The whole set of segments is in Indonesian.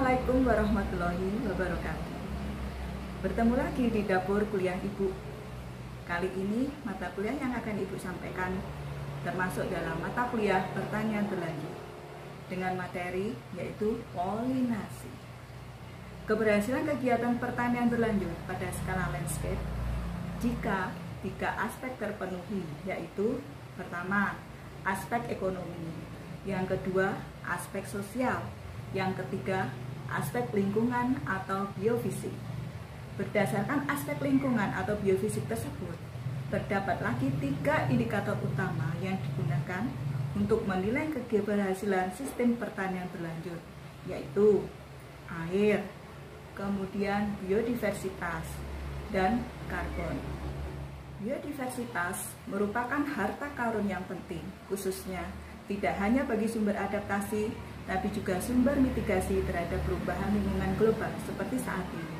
Assalamualaikum warahmatullahi wabarakatuh. Bertemu lagi di dapur kuliah Ibu. Kali ini mata kuliah yang akan Ibu sampaikan termasuk dalam mata kuliah pertanian berlanjut dengan materi yaitu polinasi. Keberhasilan kegiatan pertanian berlanjut pada skala landscape jika 3 aspek terpenuhi, yaitu pertama, aspek ekonomi, yang kedua, aspek sosial, yang ketiga, aspek lingkungan atau biofisik. Berdasarkan aspek lingkungan atau biofisik tersebut, terdapat lagi 3 indikator utama yang digunakan untuk menilai keberhasilan sistem pertanian berlanjut, yaitu air, kemudian biodiversitas, dan karbon. Biodiversitas merupakan harta karun yang penting, khususnya tidak hanya bagi sumber adaptasi, tapi juga sumber mitigasi terhadap perubahan lingkungan global seperti saat ini.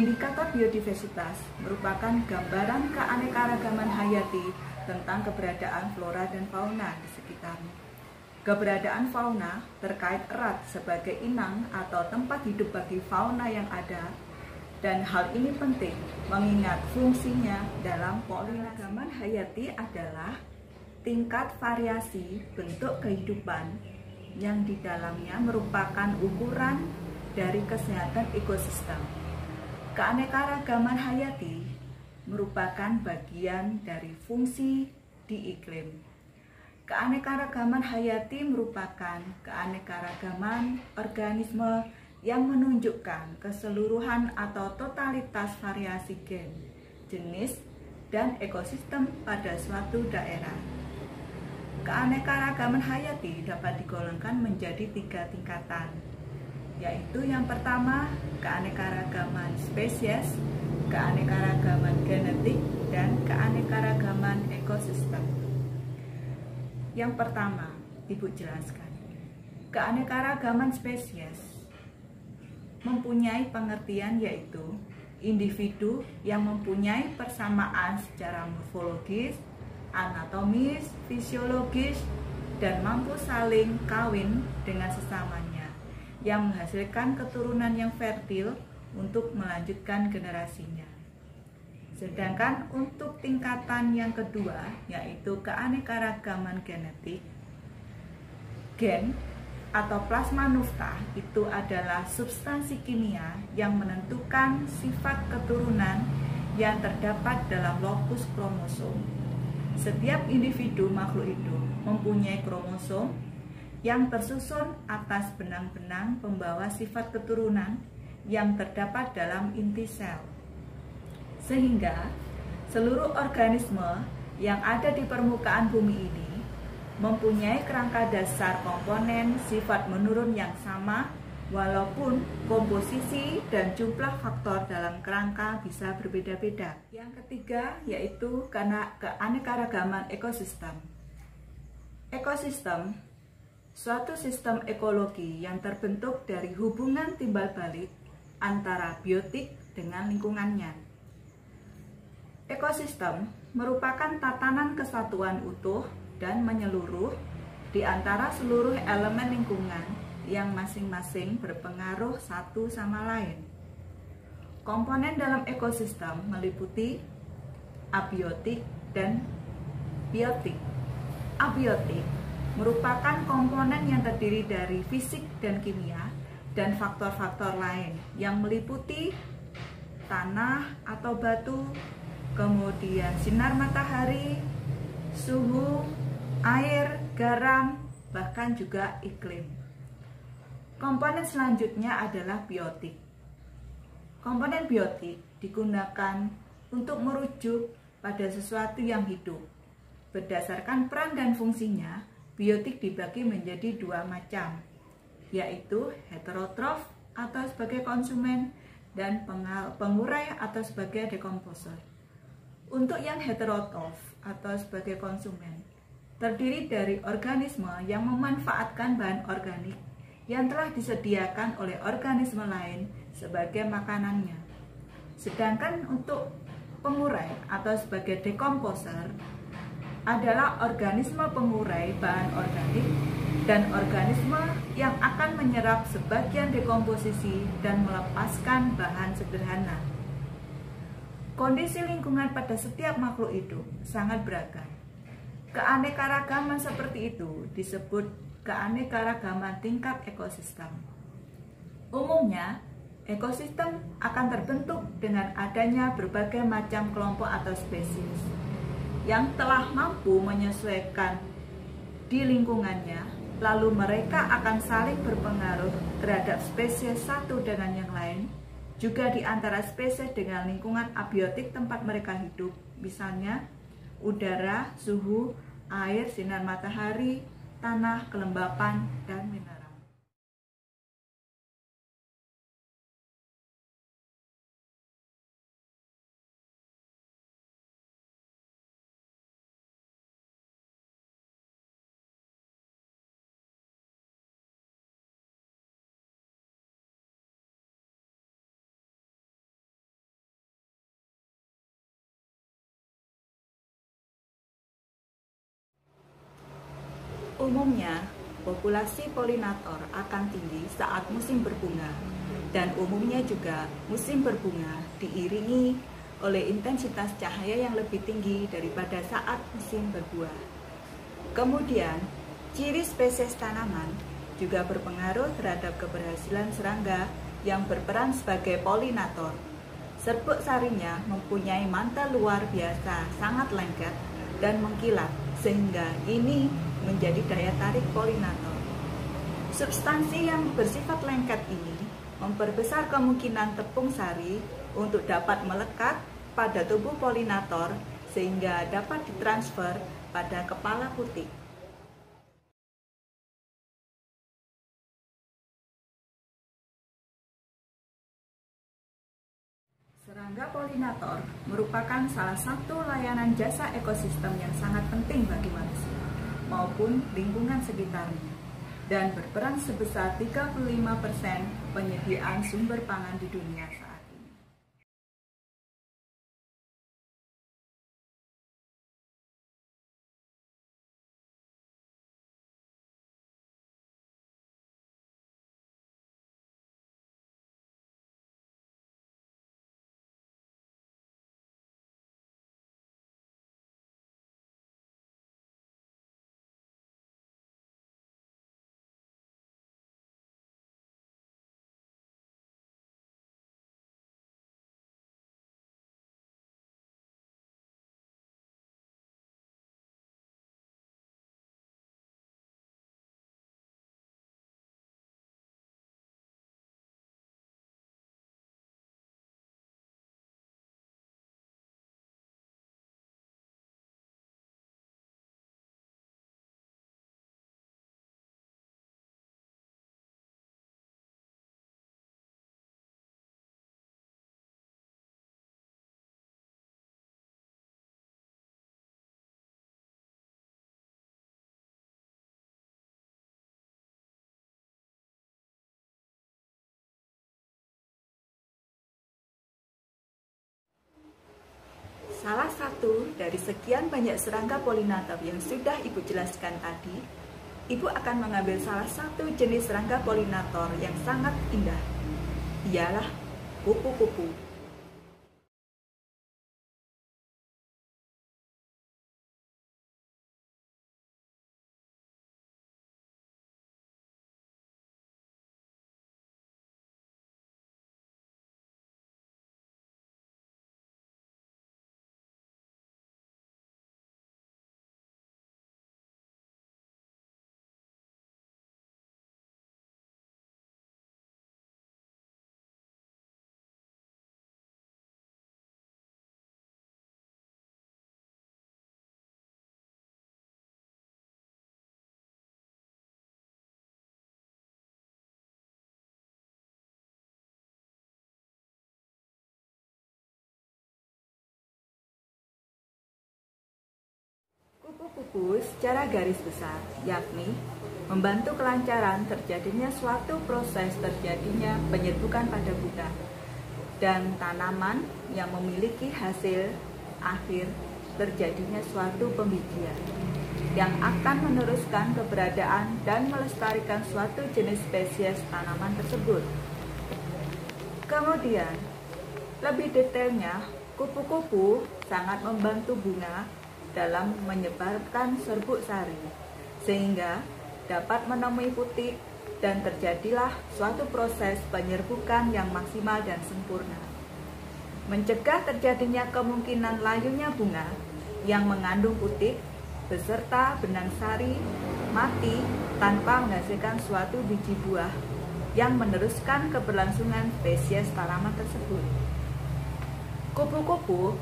Indikator biodiversitas merupakan gambaran keanekaragaman hayati tentang keberadaan flora dan fauna di sekitarnya. Keberadaan fauna terkait erat sebagai inang atau tempat hidup bagi fauna yang ada, dan hal ini penting mengingat fungsinya dalam polinasi. Hayati adalah tingkat variasi bentuk kehidupan yang di dalamnya merupakan ukuran dari kesehatan ekosistem. Keanekaragaman hayati merupakan bagian dari fungsi di iklim. Keanekaragaman hayati merupakan keanekaragaman organisme yang menunjukkan keseluruhan atau totalitas variasi gen, jenis, dan ekosistem pada suatu daerah. Keanekaragaman hayati dapat digolongkan menjadi 3 tingkatan, yaitu yang pertama, keanekaragaman spesies, keanekaragaman genetik, dan keanekaragaman ekosistem. Yang pertama, Ibu jelaskan. Keanekaragaman spesies mempunyai pengertian yaitu individu yang mempunyai persamaan secara morfologis, anatomis, fisiologis, dan mampu saling kawin dengan sesamanya, yang menghasilkan keturunan yang fertil untuk melanjutkan generasinya. Sedangkan untuk tingkatan yang kedua, yaitu keanekaragaman genetik, gen atau plasma nuftah itu adalah substansi kimia yang menentukan sifat keturunan yang terdapat dalam lokus kromosom. Setiap individu makhluk hidup mempunyai kromosom yang tersusun atas benang-benang pembawa sifat keturunan yang terdapat dalam inti sel. Sehingga seluruh organisme yang ada di permukaan bumi ini mempunyai kerangka dasar komponen sifat menurun yang sama, walaupun komposisi dan jumlah faktor dalam kerangka bisa berbeda-beda. Yang ketiga yaitu karena keanekaragaman ekosistem. Ekosistem, suatu sistem ekologi yang terbentuk dari hubungan timbal balik antara biotik dengan lingkungannya. Ekosistem merupakan tatanan kesatuan utuh dan menyeluruh di antara seluruh elemen lingkungan yang masing-masing berpengaruh satu sama lain. Komponen dalam ekosistem meliputi abiotik dan biotik. Abiotik merupakan komponen yang terdiri dari fisik dan kimia dan faktor-faktor lain yang meliputi tanah atau batu, kemudian sinar matahari, suhu, air, garam, bahkan juga iklim. Komponen selanjutnya adalah biotik. Komponen biotik digunakan untuk merujuk pada sesuatu yang hidup. Berdasarkan peran dan fungsinya, biotik dibagi menjadi 2 macam, yaitu heterotrof atau sebagai konsumen dan pengurai atau sebagai dekomposer. Untuk yang heterotrof atau sebagai konsumen, terdiri dari organisme yang memanfaatkan bahan organik yang telah disediakan oleh organisme lain sebagai makanannya. Sedangkan untuk pengurai atau sebagai dekomposer adalah organisme pengurai bahan organik dan organisme yang akan menyerap sebagian dekomposisi dan melepaskan bahan sederhana. Kondisi lingkungan pada setiap makhluk hidup sangat beragam. Keanekaragaman seperti itu disebut keanekaragaman tingkat ekosistem. Umumnya, ekosistem akan terbentuk dengan adanya berbagai macam kelompok atau spesies yang telah mampu menyesuaikan di lingkungannya, lalu mereka akan saling berpengaruh terhadap spesies satu dengan yang lain, juga di antara spesies dengan lingkungan abiotik tempat mereka hidup, misalnya udara, suhu, air, sinar matahari, tanah, kelembapan, dan mineral. Umumnya, populasi polinator akan tinggi saat musim berbunga, dan umumnya juga musim berbunga diiringi oleh intensitas cahaya yang lebih tinggi daripada saat musim berbuah. Kemudian, ciri spesies tanaman juga berpengaruh terhadap keberhasilan serangga yang berperan sebagai polinator. Serbuk sarinya mempunyai mantel luar biasa sangat lengket dan mengkilat, sehingga ini menjadi daya tarik polinator. Substansi yang bersifat lengket ini memperbesar kemungkinan tepung sari untuk dapat melekat pada tubuh polinator sehingga dapat ditransfer pada kepala putik. Serangga polinator merupakan salah satu layanan jasa ekosistem yang sangat penting bagi manusia maupun lingkungan sekitarnya, dan berperan sebesar 35% penyediaan sumber pangan di dunia saat ini. Salah satu dari sekian banyak serangga polinator yang sudah Ibu jelaskan tadi, Ibu akan mengambil salah satu jenis serangga polinator yang sangat indah. Ialah kupu-kupu. Kupu-kupu secara garis besar, yakni membantu kelancaran terjadinya suatu proses terjadinya penyerbukan pada bunga dan tanaman yang memiliki hasil akhir terjadinya suatu pembijian. yang akan meneruskan keberadaan dan melestarikan suatu jenis spesies tanaman tersebut. Kemudian, lebih detailnya, kupu-kupu sangat membantu bunga dalam menyebarkan serbuk sari, sehingga dapat menemui putik dan terjadilah suatu proses penyerbukan yang maksimal dan sempurna. Mencegah terjadinya kemungkinan layunya bunga yang mengandung putik beserta benang sari mati tanpa menghasilkan suatu biji buah yang meneruskan keberlangsungan spesies tanaman tersebut. Kupu-kupu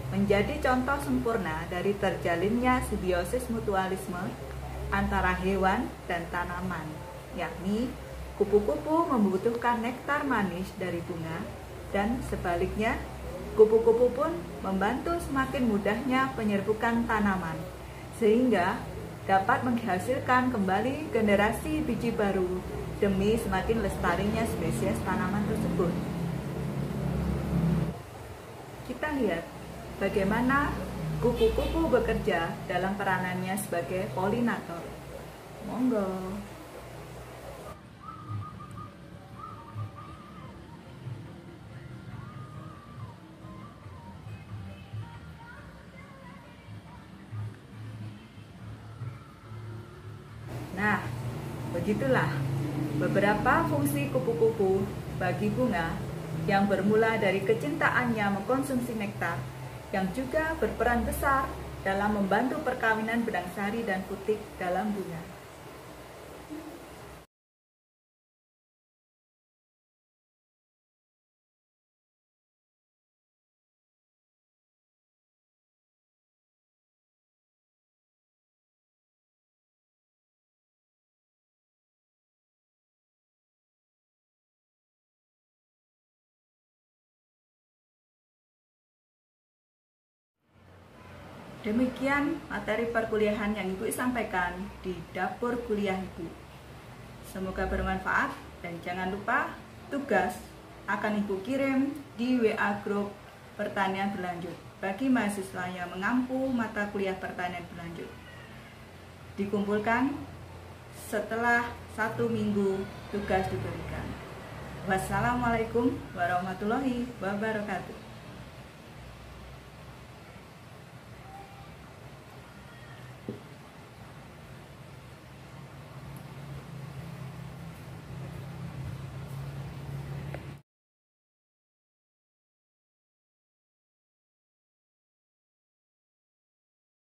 menjadi contoh sempurna dari terjalinnya simbiosis mutualisme antara hewan dan tanaman, yakni kupu-kupu membutuhkan nektar manis dari bunga dan sebaliknya, kupu-kupu pun membantu semakin mudahnya penyerbukan tanaman, sehingga dapat menghasilkan kembali generasi biji baru demi semakin lestarinya spesies tanaman tersebut. Kita lihat bagaimana kupu-kupu bekerja dalam peranannya sebagai polinator. Monggo. Nah, begitulah beberapa fungsi kupu-kupu bagi bunga yang bermula dari kecintaannya mengkonsumsi nektar, yang juga berperan besar dalam membantu perkawinan benang sari dan putik dalam bunga. Demikian materi perkuliahan yang Ibu sampaikan di Dapur Kuliah Ibu. Semoga bermanfaat dan jangan lupa tugas akan Ibu kirim di WA Grup Pertanian Berlanjut bagi mahasiswa yang mengampu mata kuliah pertanian berlanjut. Dikumpulkan setelah 1 minggu tugas diberikan. Wassalamualaikum warahmatullahi wabarakatuh.